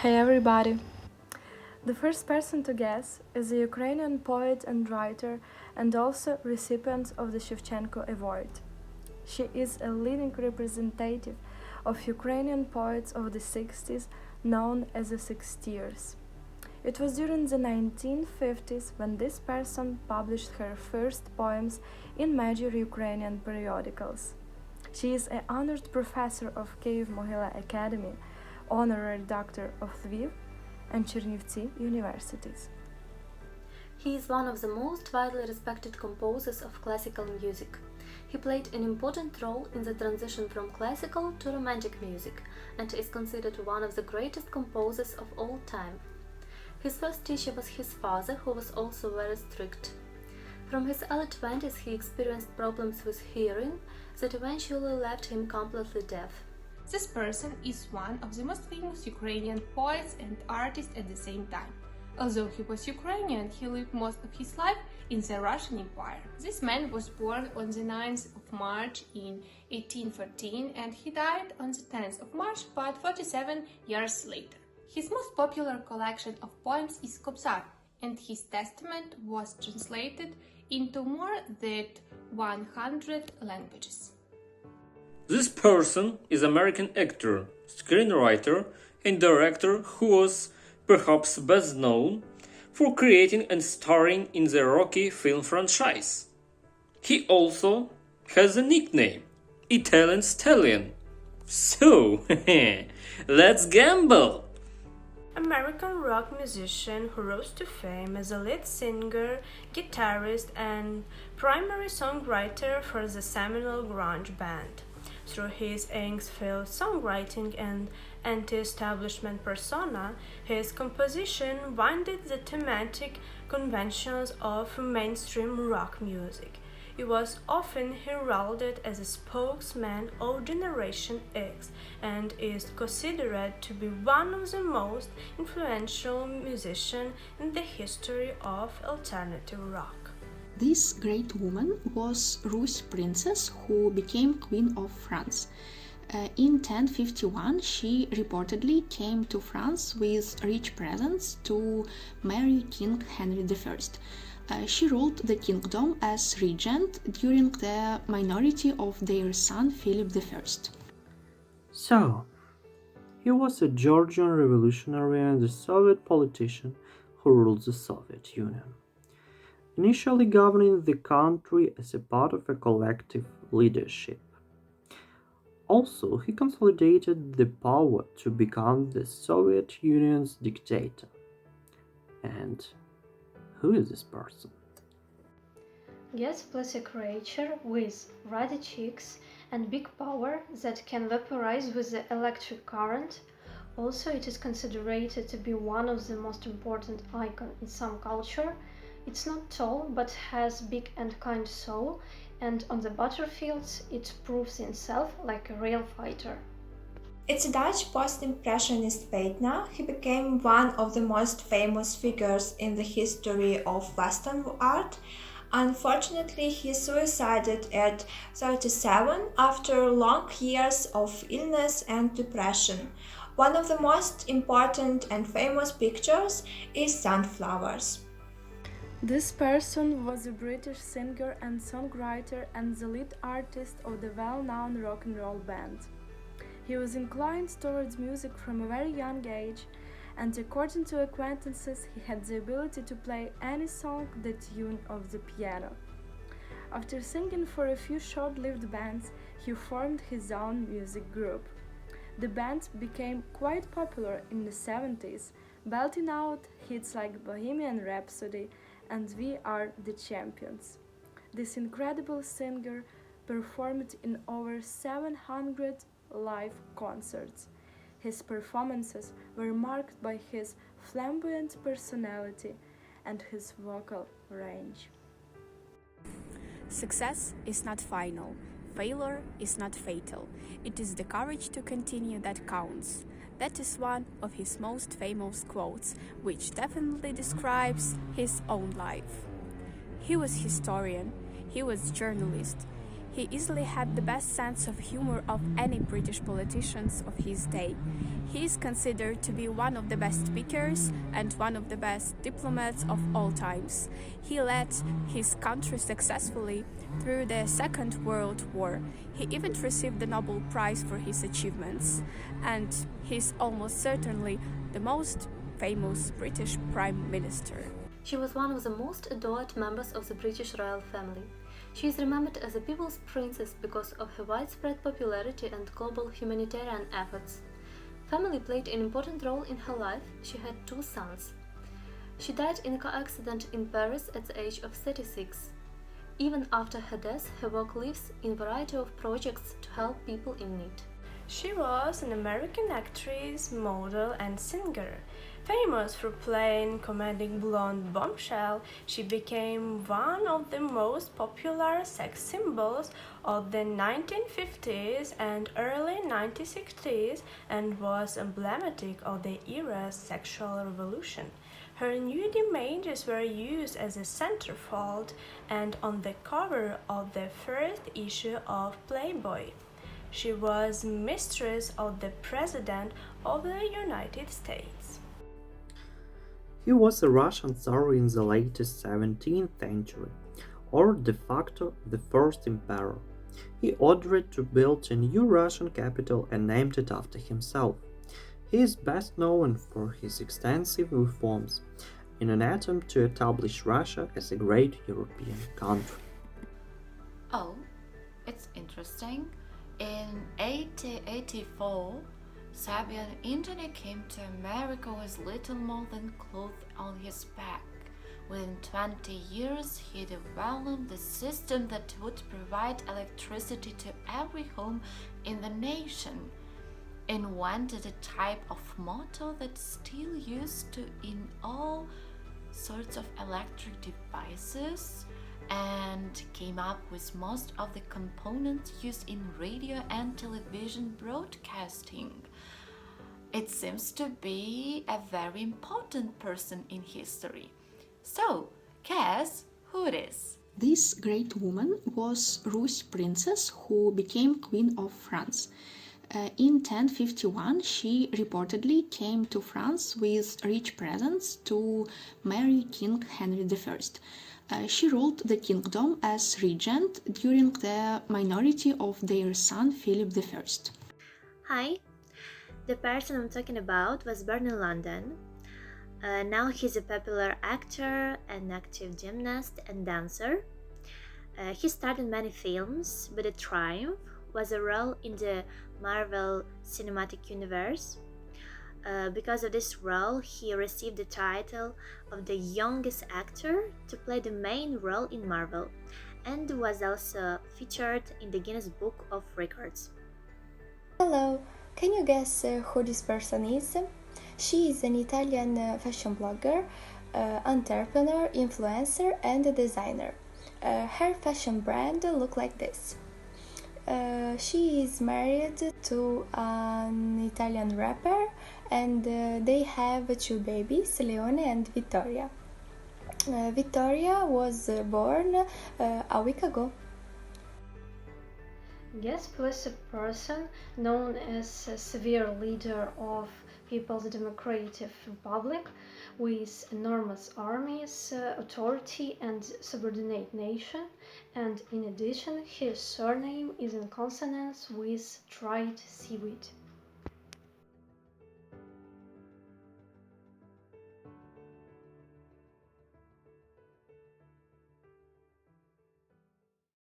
Hey everybody! The first person to guess is a Ukrainian poet and writer and also recipient of the Shevchenko Award. She is a leading representative of Ukrainian poets of the 60s known as the Sixtiers. It was during the 1950s when this person published her first poems in major Ukrainian periodicals. She is an honored professor of Kyiv-Mohyla Academy, honorary doctor of Lviv and Chernivtsi universities. He is one of the most widely respected composers of classical music. He played an important role in the transition from classical to romantic music and is considered one of the greatest composers of all time. His first teacher was his father, who was also very strict. From his early 20s he experienced problems with hearing that eventually left him completely deaf. This person is one of the most famous Ukrainian poets and artists at the same time. Although he was Ukrainian, he lived most of his life in the Russian Empire. This man was born on the 9th of March in 1814 and he died on the 10th of March, but 47 years later. His most popular collection of poems is Kobzar, and his testament was translated into more than 100 languages. This person is American actor, screenwriter, and director who was perhaps best known for creating and starring in the Rocky film franchise. He also has a nickname, Italian Stallion. So, let's gamble! American rock musician who rose to fame as a lead singer, guitarist, and primary songwriter for the seminal grunge band. Through his angst-filled songwriting and anti-establishment persona, his composition winded the thematic conventions of mainstream rock music. He was often heralded as a spokesman of Generation X and is considered to be one of the most influential musicians in the history of alternative rock. This great woman was Rus princess who became Queen of France. In 1051, she reportedly came to France with rich presents to marry King Henry I. She ruled the kingdom as regent during the minority of their son Philip I. So, he was a Georgian revolutionary and a Soviet politician who ruled the Soviet Union, initially governing the country as a part of a collective leadership. Also, he consolidated the power to become the Soviet Union's dictator. And who is this person? Guess plus a creature with ruddy cheeks and big power that can vaporize with the electric current. Also, it is considered to be one of the most important icons in some culture. It's not tall, but has big and kind soul, and on the battlefields it proves itself like a real fighter. It's a Dutch post-impressionist painter. He became one of the most famous figures in the history of Western art. Unfortunately, he suicided at 37 after long years of illness and depression. One of the most important and famous pictures is Sunflowers. This person was a British singer and songwriter and the lead artist of the well-known rock and roll band. He was inclined towards music from a very young age, and according to acquaintances, he had the ability to play any song the tune of the piano. After singing for a few short-lived bands, he formed his own music group. The band became quite popular in the 70s, belting out hits like Bohemian Rhapsody and We Are the Champions. This incredible singer performed in over 700 live concerts. His performances were marked by his flamboyant personality and his vocal range. Success is not final. Failure is not fatal. It is the courage to continue that counts. That is one of his most famous quotes, which definitely describes his own life. He was historian, he was journalist, He easily had the best sense of humor of any British politicians of his day. He is considered to be one of the best speakers and one of the best diplomats of all times. He led his country successfully through the Second World War. He even received the Nobel Prize for his achievements, and he is almost certainly the most famous British Prime Minister. She was one of the most adored members of the British royal family. She is remembered as a people's princess because of her widespread popularity and global humanitarian efforts. Family played an important role in her life. She had 2 sons. She died in a car accident in Paris at the age of 36. Even after her death, her work lives in a variety of projects to help people in need. She was an American actress, model, and singer. Famous for playing comedic blonde bombshell, she became one of the most popular sex symbols of the 1950s and early 1960s and was emblematic of the era's sexual revolution. Her nude images were used as a centerfold and on the cover of the first issue of Playboy. She was mistress of the President of the United States. He was a Russian Tsar in the late 17th century, or de facto the first emperor. He ordered to build a new Russian capital and named it after himself. He is best known for his extensive reforms in an attempt to establish Russia as a great European country. Oh, it's interesting. In 1884, Serbian Anthony came to America with little more than clothes on his back. Within 20 years, he developed the system that would provide electricity to every home in the nation, invented a type of motor that's still used in all sorts of electric devices, and came up with most of the components used in radio and television broadcasting. It seems to be a very important person in history. So, guess who it is? This great woman was Rus princess who became Queen of France. In 1051, she reportedly came to France with rich presents to marry King Henry I. She ruled the kingdom as regent during the minority of their son Philip I. Hi, the person I'm talking about was born in London. Now he's a popular actor, an active gymnast and dancer. He starred in many films, but a triumph was a role in the Marvel Cinematic Universe. Because of this role, he received the title of the youngest actor to play the main role in Marvel, and was also featured in the Guinness Book of Records. Hello, can you guess who this person is? She is an Italian fashion blogger, entrepreneur, influencer, and a designer. Her fashion brand looks like this. She is married to an Italian rapper, and they have 2 babies, Leone and Vittoria. Vittoria was born a week ago. Guess who is a person known as a severe leader of People's Democratic Republic with enormous armies, authority and subordinate nation, and in addition his surname is in consonance with dried seaweed.